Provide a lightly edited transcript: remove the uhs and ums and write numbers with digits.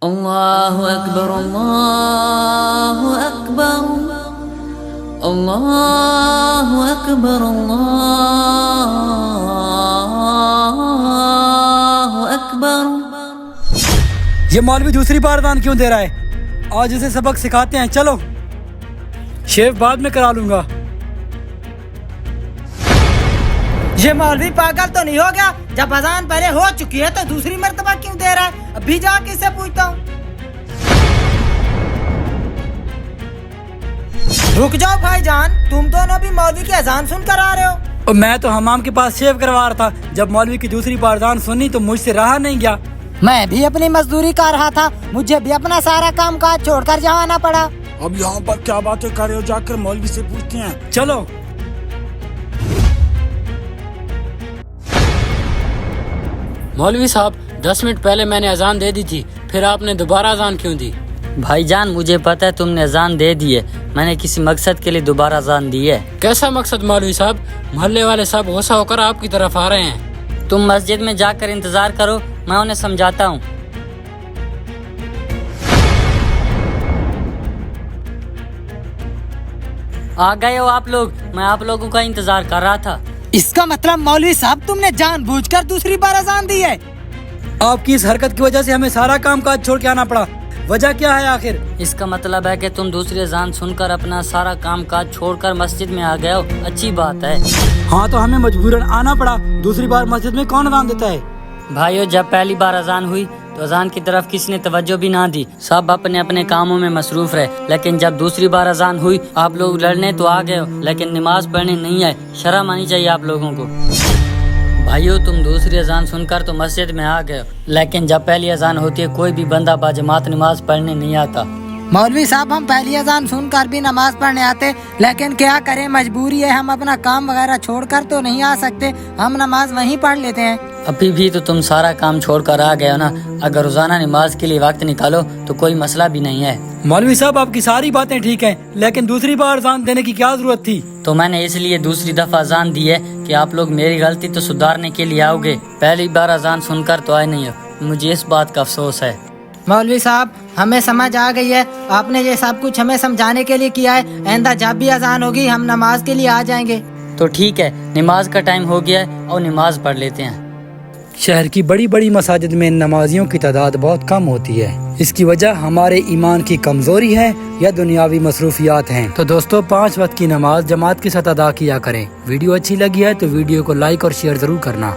اللہ اکبر اللہ اکبر اللہ اکبر اللہ اکبر۔ یہ مولوی دوسری بار اذان کیوں دے رہا ہے؟ آج اسے سبق سکھاتے ہیں، چلو۔ شیف بعد میں کرا لوں گا۔ یہ مولوی پاگل تو نہیں ہو گیا؟ جب اذان پہلے ہو چکی ہے تو دوسری مرتبہ کیوں دے رہا ہے؟ ابھی جا کے سے پوچھتا ہوں۔ رک جاؤ بھائی جان، تم دونوں بھی مولوی کی اذان سن کر آ رہے ہو؟ اور میں تو حمام کے پاس شیف کروا رہا تھا، جب مولوی کی دوسری بار اذان سنی تو مجھ سے رہا نہیں گیا۔ میں بھی اپنی مزدوری کر رہا تھا، مجھے بھی اپنا سارا کام کاج چھوڑ کر جانا پڑا۔ اب یہاں پر کیا باتیں کر رہے ہو؟ جا کر مولوی سے پوچھتے ہیں، چلو۔ مولوی صاحب 10 منٹ پہلے میں نے اذان دے دی تھی، پھر آپ نے دوبارہ اذان کیوں دی؟ بھائی جان مجھے پتہ ہے تم نے اذان دے دی ہے، میں نے کسی مقصد کے لیے دوبارہ اذان دی ہے۔ کیسا مقصد مولوی صاحب؟ محلے والے سب غصہ ہو کر آپ کی طرف آ رہے ہیں۔ تم مسجد میں جا کر انتظار کرو، میں انہیں سمجھاتا ہوں۔ آ گئے ہو آپ لوگ؟ میں آپ لوگوں کا انتظار کر رہا تھا۔ اس کا مطلب مولوی صاحب تم نے جان بوجھ کر دوسری بار اذان دی ہے؟ آپ کی اس حرکت کی وجہ سے ہمیں سارا کام کاج چھوڑ کے آنا پڑا، وجہ کیا ہے آخر؟ اس کا مطلب ہے کہ تم دوسری اذان سن کر اپنا سارا کام کاج چھوڑ کر مسجد میں آ گئے ہو، اچھی بات ہے۔ ہاں تو ہمیں مجبوراً آنا پڑا، دوسری بار مسجد میں کون اذان دیتا ہے؟ بھائیو جب پہلی بار اذان ہوئی تو اذان کی طرف کسی نے توجہ بھی نہ دی، سب اپنے اپنے کاموں میں مصروف رہے، لیکن جب دوسری بار اذان ہوئی آپ لوگ لڑنے تو آ گئے ہو لیکن نماز پڑھنے نہیں آئے، شرم آنی چاہیے آپ لوگوں کو۔ بھائیو تم دوسری اذان سن کر تو مسجد میں آ گئے ہو، لیکن جب پہلی اذان ہوتی ہے کوئی بھی بندہ باجماعت نماز پڑھنے نہیں آتا۔ مولوی صاحب ہم پہلی اذان سن کر بھی نماز پڑھنے آتے، لیکن کیا کریں مجبوری ہے، ہم اپنا کام وغیرہ چھوڑ کر تو نہیں آ سکتے، ہم نماز وہیں پڑھ لیتے ہیں۔ ابھی بھی تو تم سارا کام چھوڑ کر آ گئے ہو نا، اگر روزانہ نماز کے لیے وقت نکالو تو کوئی مسئلہ بھی نہیں ہے۔ مولوی صاحب آپ کی ساری باتیں ٹھیک ہیں، لیکن دوسری بار اذان دینے کی کیا ضرورت تھی؟ تو میں نے اس لیے دوسری دفعہ اذان دی ہے کہ آپ لوگ میری غلطی تو سدھارنے کے لیے آؤ گے، پہلی بار اذان سن کر تو آئے نہیں ہو، مجھے اس بات کا افسوس ہے۔ مولوی صاحب ہمیں سمجھ آ گئی ہے، آپ نے یہ سب کچھ ہمیں سمجھانے کے لیے کیا ہے، آئندہ جب بھی اذان ہوگی ہم نماز کے لیے آ جائیں گے۔ تو ٹھیک ہے، نماز کا ٹائم ہو گیا ہے اور نماز پڑھ لیتے ہیں۔ شہر کی بڑی بڑی مساجد میں نمازیوں کی تعداد بہت کم ہوتی ہے، اس کی وجہ ہمارے ایمان کی کمزوری ہے یا دنیاوی مصروفیات ہیں۔ تو دوستو 5 وقت کی نماز جماعت کے ساتھ ادا کیا کریں۔ ویڈیو اچھی لگی ہے تو ویڈیو کو لائک اور شیئر ضرور کرنا۔